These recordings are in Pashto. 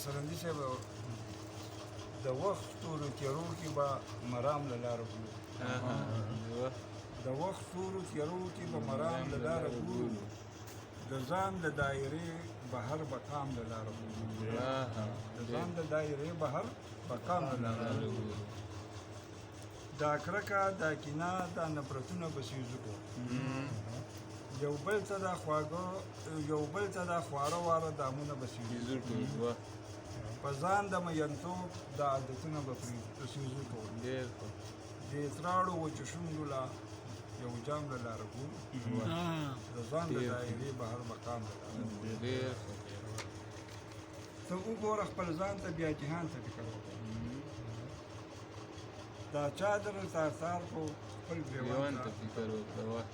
سرندي صاحب د وخت تورو تیارو کې به مرام له لاره ګورو د وخت تورو تیارو کې به مرام له لاره ګورو د ځان د دایرې بهر به قام له لاره ګورو د ځان د دایرې بهر به قام له لاره ګورو دا کرکه دا کینه دا نفرتونه به سیزو کړو یو بل ته دا خواږه یو بل ته دا خواره واره دامونه به سیزو کړو په ځان د مینتوب دا عادتونه به پرې سیزو کړو د تراړو وچو شونډو لا یو جام له لاره ګورو د ځان د دایرې بهر مقام له لاره ته وګوره خپل ځان ته بیا جهان ته فکر وکړه دا چادر تار کو خپل ګریوان ته فکر وکړه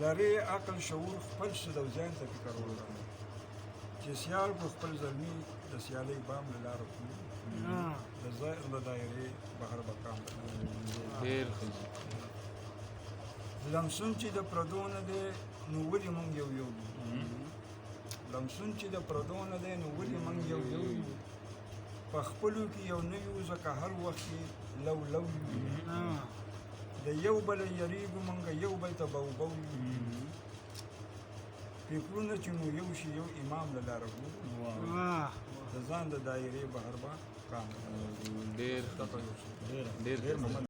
لري عقل شعور خپل شد او ځان ته فکر وکړه چې سیال کو خپل زلمی د سیالۍ بام له لاره ګورو د ځان د دایرې بهر مقام ډېر لمسون چې د پردو نه دی نو ولې موږ یو یو لمسون چې د پردو نه دی نو ولې موږ یو یو په خپلو کې یو نه یو ځکه هر وخت کې لو لو یو د یو بل یریږو موږ یو بل ته بو فکرونه چې مو یو شي یو امام له لاره ګورو د ځان د دایرې بهر به قام ډېر